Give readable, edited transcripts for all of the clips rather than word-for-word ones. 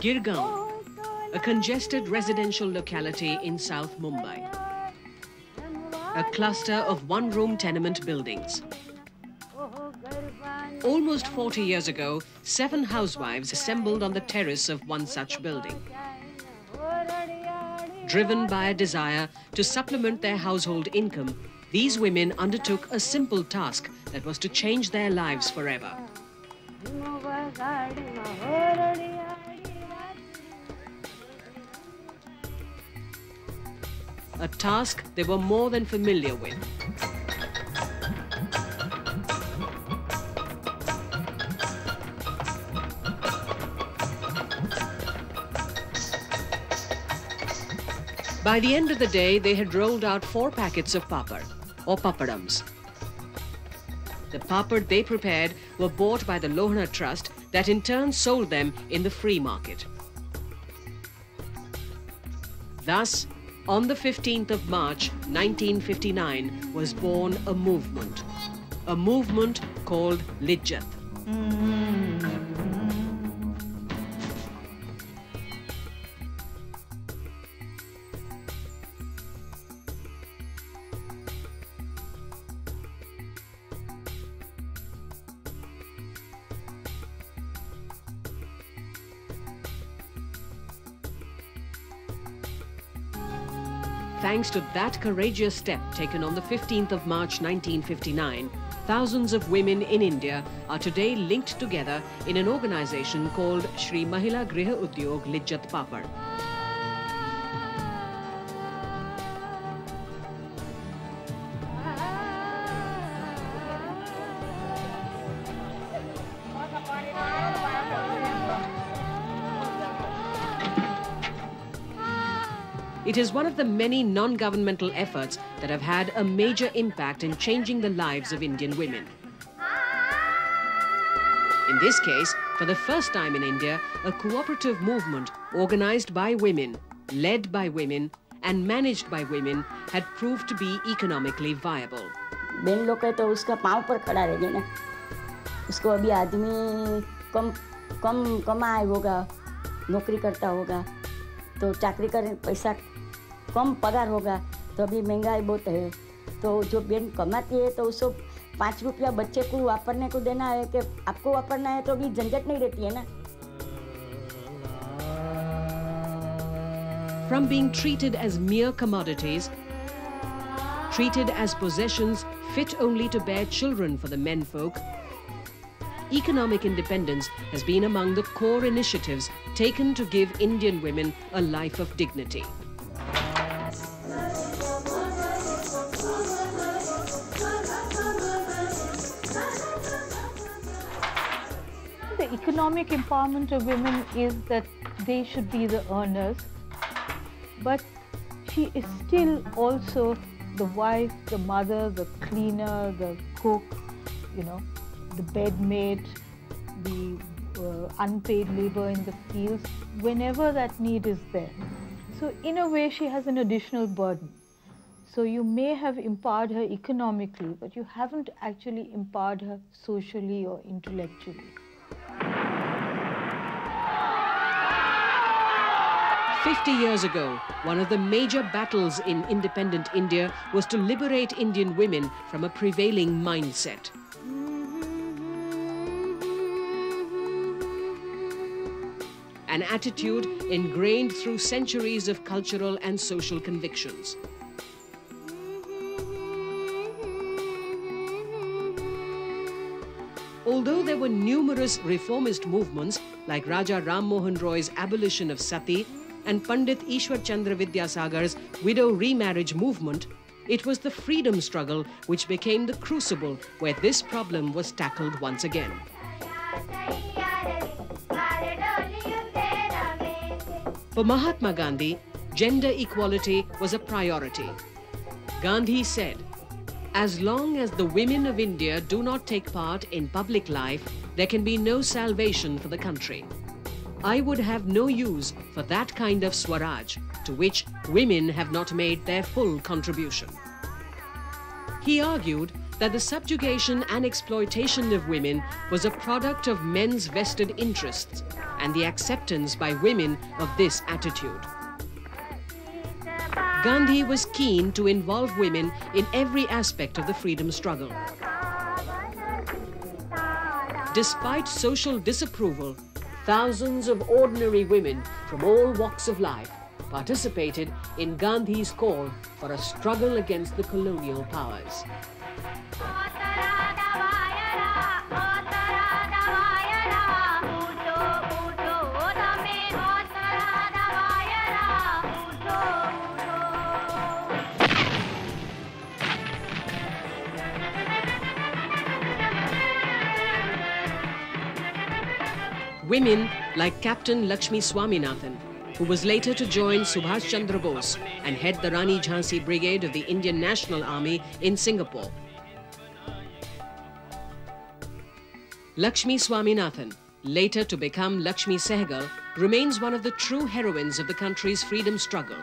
Girgaon, a congested residential locality in South Mumbai. A cluster of one-room tenement buildings. Almost 40 years ago, 7 housewives assembled on the terrace of one such building. Driven by a desire to supplement their household income, these women undertook a simple task that was to change their lives forever. A task they were more than familiar with. By the end of the day, they had rolled out 4 packets of papad, or papadums. The papad they prepared were bought by the Lohana Trust that in turn sold them in the free market. Thus, on the 15th of March 1959 was born a movement called Lijjat. Thanks to that courageous step taken on the 15th of March 1959, thousands of women in India are today linked together in an organization called Shri Mahila Griha Udyog Lijjat Papad. It is one of the many non-governmental efforts that have had a major impact in changing the lives of Indian women. In this case, for the first time in India, a cooperative movement organized by women, led by women and managed by women had proved to be economically viable. बहन लोग तो उसका पाँव पर खड़ा रह गया ना, उसको अभी आदमी कम कमाए होगा, नौकरी करता होगा, तो चाकरी करने पैसा कम पगार होगा, तो अभी महंगाई बहुत है, तो जो बहन कमाती है तो उसको 5 रुपया बच्चे को वापरने को देना है कि आपको वापरना है, तो अभी झंझट नहीं रहती है ना. From being treated as mere commodities, treated as possessions fit only to bear children for the menfolk, economic independence has been among the core initiatives taken to give Indian women a life of dignity. The economic empowerment of women is that they should be the earners, but she is still also the wife, the mother, the cleaner, the cook, the bed maid, the unpaid labor in the fields, whenever that need is there. So in a way, she has an additional burden. So you may have empowered her economically, but you haven't actually empowered her socially or intellectually. 50 years ago, one of the major battles in independent India was to liberate Indian women from a prevailing mindset. An attitude ingrained through centuries of cultural and social convictions. Although there were numerous reformist movements like Raja Ram Mohan Roy's abolition of sati and Pandit Ishwar Chandra Vidyasagar's widow remarriage movement, it was the freedom struggle which became the crucible where this problem was tackled once again. For Mahatma Gandhi, gender equality was a priority. Gandhi said, "As long as the women of India do not take part in public life, there can be no salvation for the country." I would have no use for that kind of Swaraj to which women have not made their full contribution. He argued that the subjugation and exploitation of women was a product of men's vested interests and the acceptance by women of this attitude. Gandhi was keen to involve women in every aspect of the freedom struggle. Despite social disapproval, thousands of ordinary women from all walks of life participated in Gandhi's call for a struggle against the colonial powers. Women like Captain Lakshmi Swaminathan, who was later to join Subhash Chandra Bose and head the Rani Jhansi Brigade of the Indian National Army in Singapore. Lakshmi Swaminathan, later to become Lakshmi Sehgal, remains one of the true heroines of the country's freedom struggle.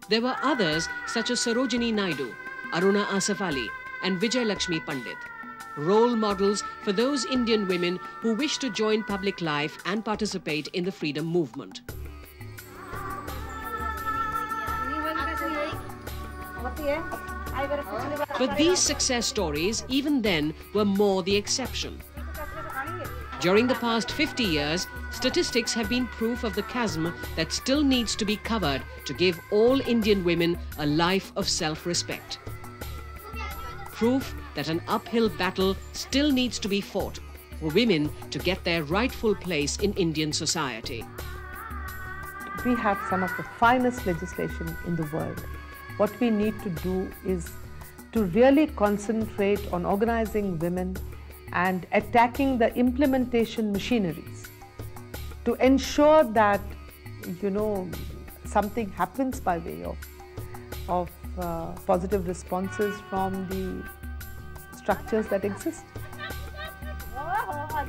There were others such as Sarojini Naidu, Aruna Asaf Ali and Vijay Lakshmi Pandit, role models for those Indian women who wish to join public life and participate in the freedom movement. But these success stories, even then, were more the exception. During the past 50 years, statistics have been proof of the chasm that still needs to be covered to give all Indian women a life of self-respect. Proof that an uphill battle still needs to be fought for women to get their rightful place in Indian society. We have some of the finest legislation in the world. What we need to do is to really concentrate on organizing women and attacking the implementation machineries to ensure that, something happens by way of positive responses from the structures that exist.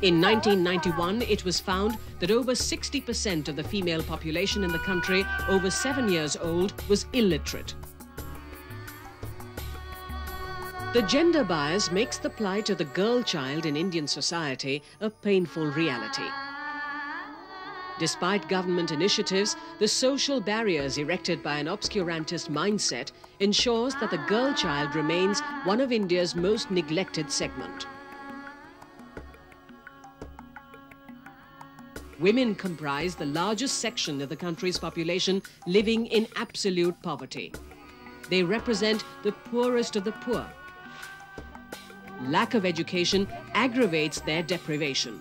In 1991, it was found that over 60% of the female population in the country over 7 years old was illiterate. The gender bias makes the plight of the girl child in Indian society a painful reality. Despite government initiatives, the social barriers erected by an obscurantist mindset ensures that the girl child remains one of India's most neglected segment. Women comprise the largest section of the country's population living in absolute poverty. They represent the poorest of the poor. Lack of education aggravates their deprivation.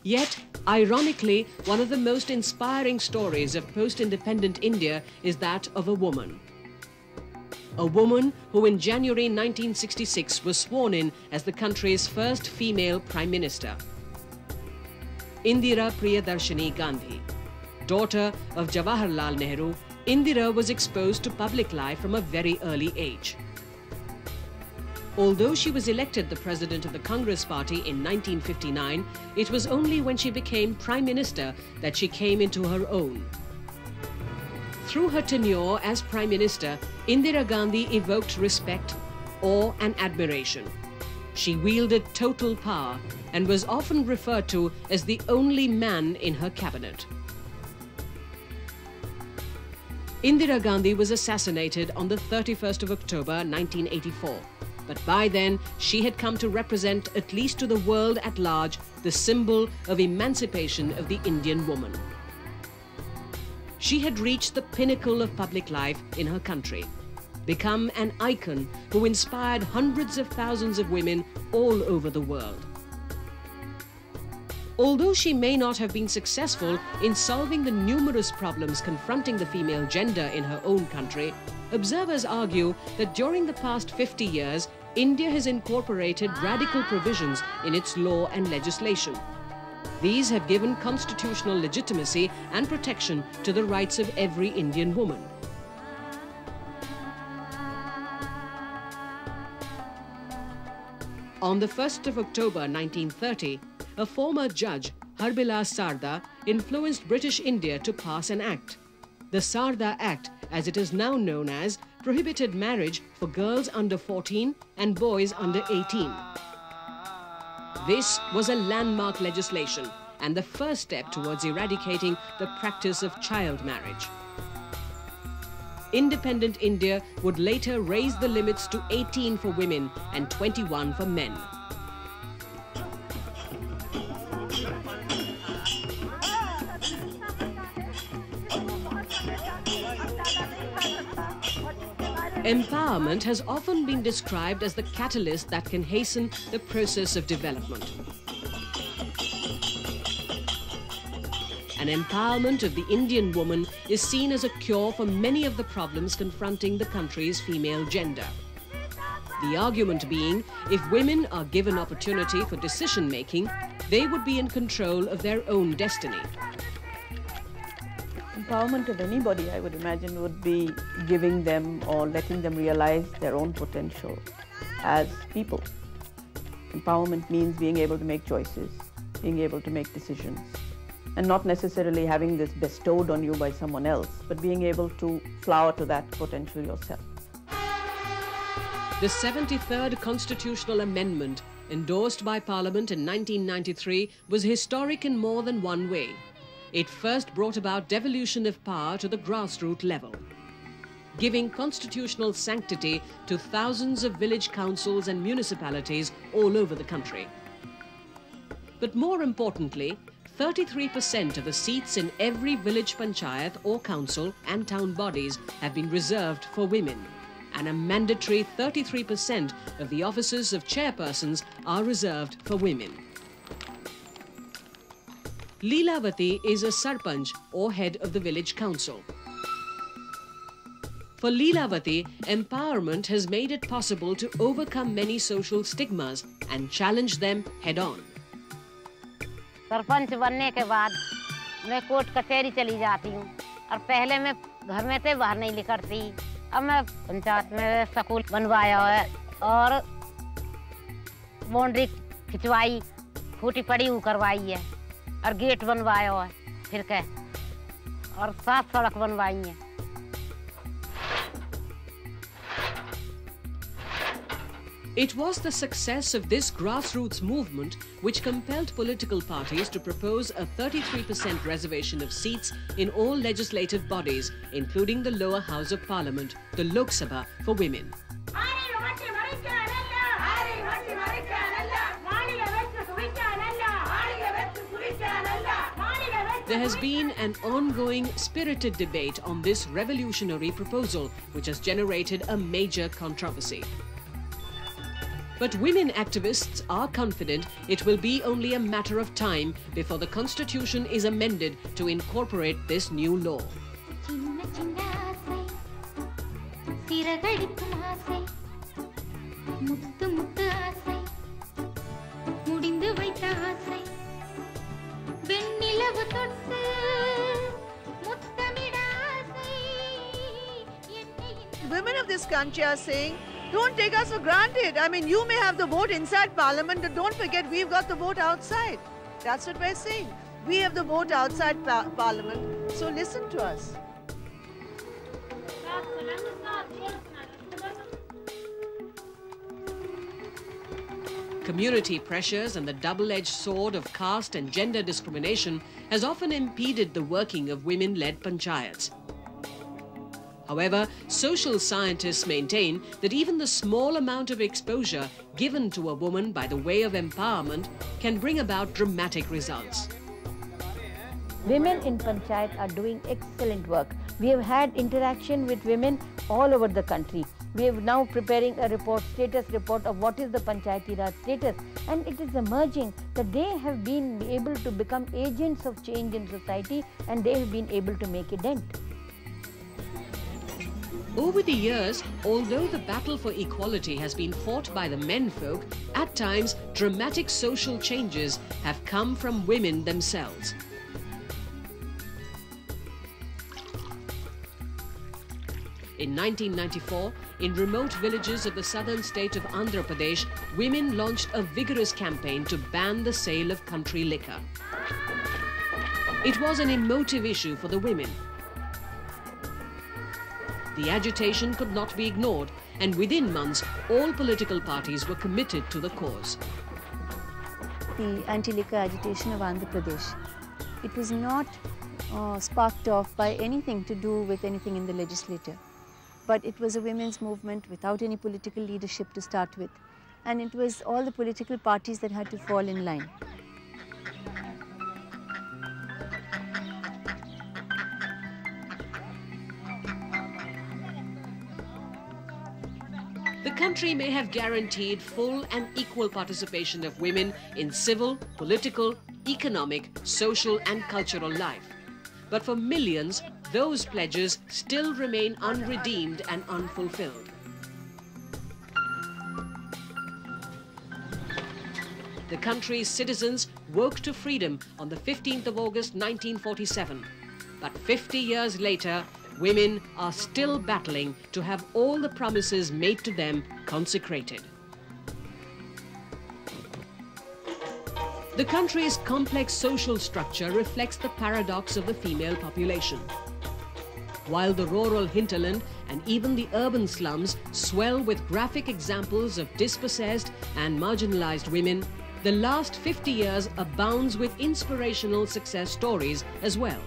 Yet, ironically, one of the most inspiring stories of post-independent India is that of a woman. A woman who in January 1966 was sworn in as the country's first female Prime Minister. Indira Priyadarshini Gandhi. Daughter of Jawaharlal Nehru, Indira was exposed to public life from a very early age. Although she was elected the president of the Congress Party in 1959, it was only when she became Prime Minister that she came into her own. Through her tenure as Prime Minister, Indira Gandhi evoked respect, awe and admiration. She wielded total power and was often referred to as the only man in her cabinet. Indira Gandhi was assassinated on the 31st of October 1984. But by then, she had come to represent, at least to the world at large, the symbol of emancipation of the Indian woman. She had reached the pinnacle of public life in her country, become an icon who inspired hundreds of thousands of women all over the world. Although she may not have been successful in solving the numerous problems confronting the female gender in her own country, observers argue that during the past 50 years, India has incorporated radical provisions in its law and legislation. These have given constitutional legitimacy and protection to the rights of every Indian woman. On the 1st of October 1930, a former judge, Harbilas Sarda, influenced British India to pass an act. The Sarda Act, as it is now known as, prohibited marriage for girls under 14 and boys under 18. This was a landmark legislation and the first step towards eradicating the practice of child marriage. Independent India would later raise the limits to 18 for women and 21 for men. Empowerment has often been described as the catalyst that can hasten the process of development. An empowerment of the Indian woman is seen as a cure for many of the problems confronting the country's female gender. The argument being, if women are given opportunity for decision-making, they would be in control of their own destiny. Empowerment of anybody, I would imagine, would be giving them or letting them realize their own potential as people. Empowerment means being able to make choices, being able to make decisions, and not necessarily having this bestowed on you by someone else, but being able to flower to that potential yourself. The 73rd Constitutional Amendment, endorsed by Parliament in 1993, was historic in more than one way. It first brought about devolution of power to the grassroots level, giving constitutional sanctity to thousands of village councils and municipalities all over the country. But more importantly, 33% of the seats in every village panchayat or council and town bodies have been reserved for women, and a mandatory 33% of the offices of chairpersons are reserved for women. Leelavati is a sarpanch or head of the village council. For Leelavati, empowerment has made it possible to overcome many social stigmas and challenge them head-on. Sarpanch बनने के बाद मैं court कचहरी चली जाती हूँ और पहले मैं घर में से बाहर नहीं निकलती। अब मैं पंचायत में स्कूल बनवाया है और बाउंड्री खिंचवाई, फूटी पड़ी करवाई है और गेट बनवाया है फिर के और 7 सड़क बनवाई है। It was the success of this grassroots movement which compelled political parties to propose a 33% reservation of seats in all legislative bodies, including the lower house of parliament, the Lok Sabha, for women. There has been an ongoing spirited debate on this revolutionary proposal, which has generated a major controversy. But women activists are confident it will be only a matter of time before the constitution is amended to incorporate this new law. Women of this country are saying, don't take us for granted. I mean, you may have the vote inside Parliament, but don't forget we've got the vote outside. That's what we're saying. We have the vote outside Parliament, so listen to us. Community pressures and the double-edged sword of caste and gender discrimination has often impeded the working of women-led panchayats. However, social scientists maintain that even the small amount of exposure given to a woman by the way of empowerment can bring about dramatic results. Women in Panchayat are doing excellent work. We have had interaction with women all over the country. We are now preparing a report, status report of what is the Panchayati Raj status, and it is emerging that they have been able to become agents of change in society and they have been able to make a dent. Over the years, although the battle for equality has been fought by the menfolk, at times dramatic social changes have come from women themselves. In 1994, in remote villages of the southern state of Andhra Pradesh, women launched a vigorous campaign to ban the sale of country liquor. It was an emotive issue for the women. The agitation could not be ignored, and within months, all political parties were committed to the cause. The anti-liquor agitation of Andhra Pradesh, it was not sparked off by anything to do with anything in the legislature, but it was a women's movement without any political leadership to start with, and it was all the political parties that had to fall in line. The country may have guaranteed full and equal participation of women in civil, political, economic, social and cultural life. But for millions, those pledges still remain unredeemed and unfulfilled. The country's citizens woke to freedom on the 15th of August 1947. But 50 years later, women are still battling to have all the promises made to them consecrated. The country's complex social structure reflects the paradox of the female population. While the rural hinterland and even the urban slums swell with graphic examples of dispossessed and marginalized women, the last 50 years abounds with inspirational success stories as well.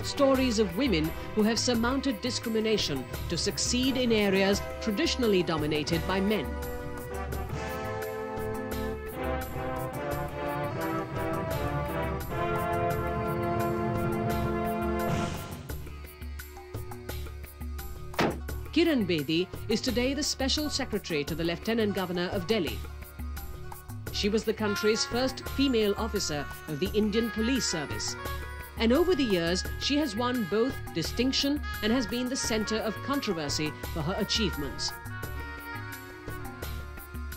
Stories of women who have surmounted discrimination to succeed in areas traditionally dominated by men. Kiran Bedi is today the Special Secretary to the Lieutenant Governor of Delhi. She was the country's first female officer of the Indian Police Service. And over the years, she has won both distinction and has been the center of controversy for her achievements.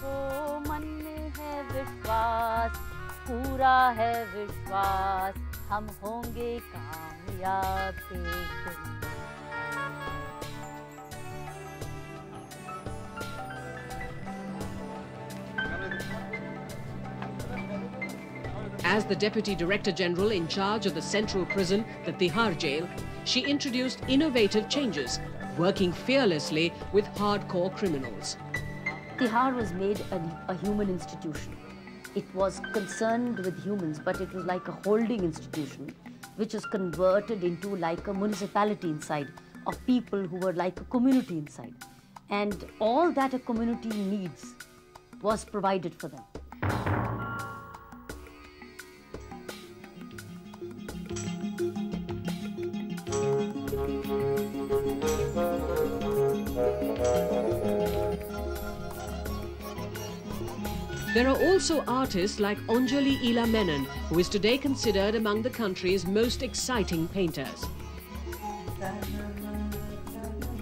Oh, man mein hai vishwas, pura hai vishwas, hum honge kamyab ek din. As the Deputy Director General in charge of the central prison, the Tihar jail, she introduced innovative changes, working fearlessly with hardcore criminals. Tihar was made a human institution. It was concerned with humans, but it was like a holding institution, which was converted into like a municipality inside, of people who were like a community inside. And all that a community needs was provided for them. There are also artists like Anjali Ila Menon, who is today considered among the country's most exciting painters.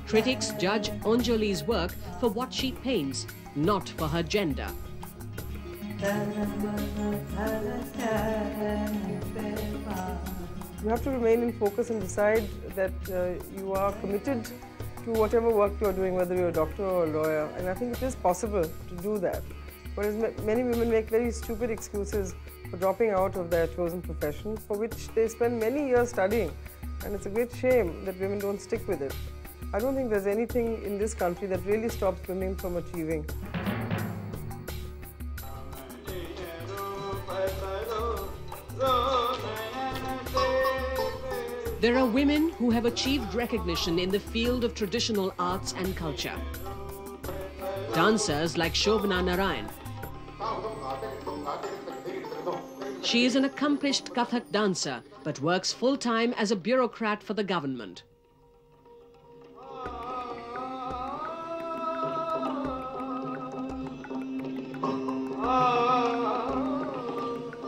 Critics judge Anjali's work for what she paints, not for her gender. You have to remain in focus and decide that you are committed to whatever work you are doing, whether you're a doctor or a lawyer. And I think it is possible to do that. Whereas many women make very stupid excuses for dropping out of their chosen profession, for which they spend many years studying. And it's a great shame that women don't stick with it. I don't think there's anything in this country that really stops women from achieving. There are women who have achieved recognition in the field of traditional arts and culture. Dancers like Shobhana Narayan. She is an accomplished Kathak dancer, but works full-time as a bureaucrat for the government.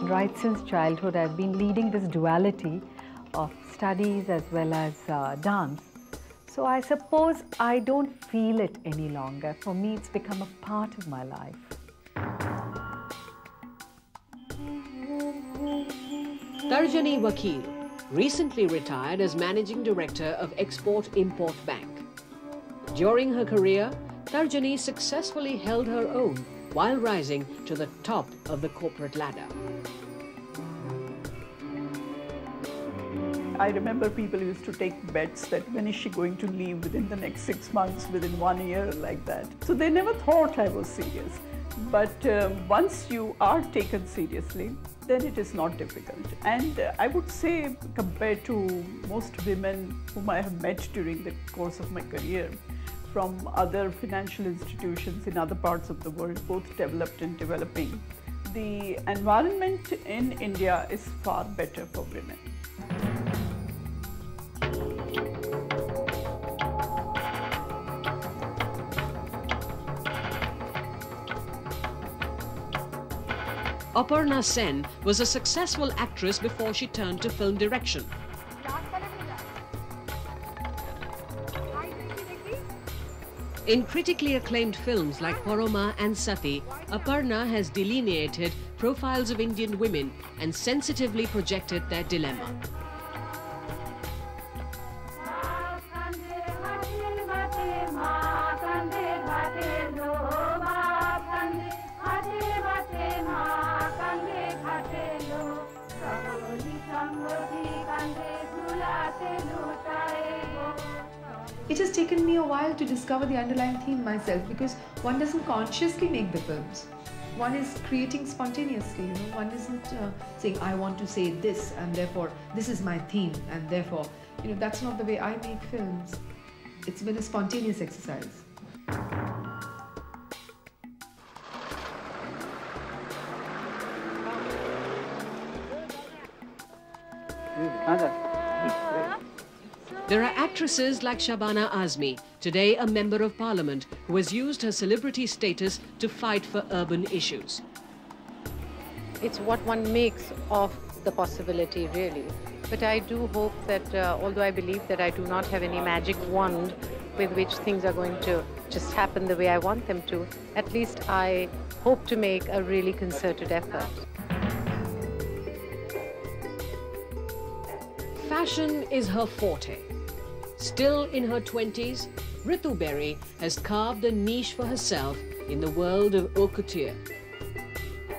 Right since childhood, I've been leading this duality of studies as well as dance. So I suppose I don't feel it any longer. For me, it's become a part of my life. Tarjani Wakil, recently retired as Managing Director of Export-Import Bank. During her career, Tarjani successfully held her own while rising to the top of the corporate ladder. I remember people used to take bets that when is she going to leave within the next 6 months, within 1 year, like that. So they never thought I was serious. But once you are taken seriously, then it is not difficult. And I would say, compared to most women whom I have met during the course of my career, from other financial institutions in other parts of the world, both developed and developing, the environment in India is far better for women. Aparna Sen was a successful actress before she turned to film direction. In critically acclaimed films like Paroma and Sati, Aparna has delineated profiles of Indian women and sensitively projected their dilemma. It has taken me a while to discover the underlying theme myself, because one doesn't consciously make the films. One is creating spontaneously, you know. One isn't saying, I want to say this and therefore this is my theme and therefore, you know, that's not the way I make films. It's been a spontaneous exercise. There are actresses like Shabana Azmi, today a Member of Parliament, who has used her celebrity status to fight for urban issues. It's what one makes of the possibility, really. But I do hope that, although I believe that I do not have any magic wand with which things are going to just happen the way I want them to, at least I hope to make a really concerted effort. Fashion is her forte. Still in her 20s, Ritu Berry has carved a niche for herself in the world of haute couture.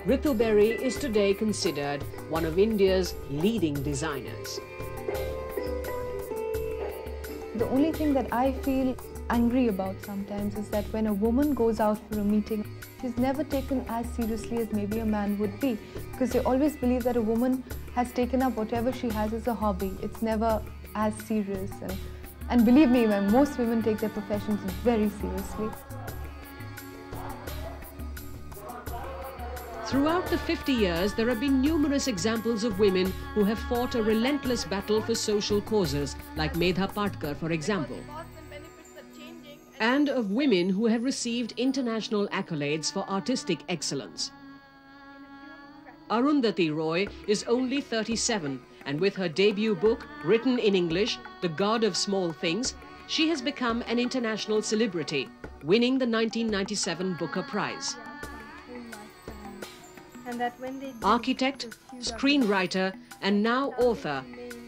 Ritu Berry is today considered one of India's leading designers. The only thing that I feel angry about sometimes is that when a woman goes out for a meeting, she's never taken as seriously as maybe a man would be, because they always believe that a woman has taken up whatever she has as a hobby. It's never as serious. And believe me, most women take their professions very seriously. Throughout the 50 years, there have been numerous examples of women who have fought a relentless battle for social causes, like Medha Patkar, for example, and of women who have received international accolades for artistic excellence. Arundhati Roy is only 37, and with her debut book, written in English, The God of Small Things, she has become an international celebrity, winning the 1997 Booker Prize. Architect, screenwriter, and now author,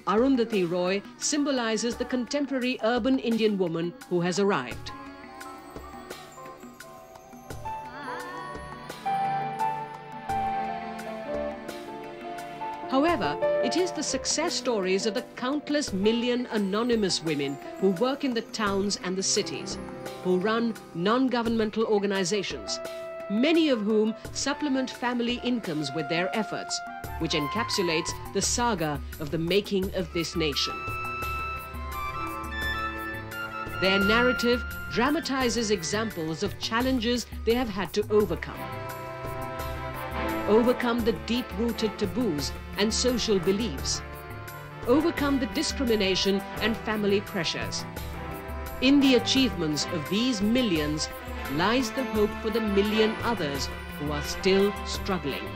Arundhati Roy symbolizes the contemporary urban Indian woman who has arrived. However, it is the success stories of the countless million anonymous women who work in the towns and the cities, who run non-governmental organizations, many of whom supplement family incomes with their efforts, which encapsulates the saga of the making of this nation. Their narrative dramatizes examples of challenges they have had to overcome. Overcome the deep-rooted taboos and social beliefs. Overcome the discrimination and family pressures. In the achievements of these millions lies the hope for the million others who are still struggling.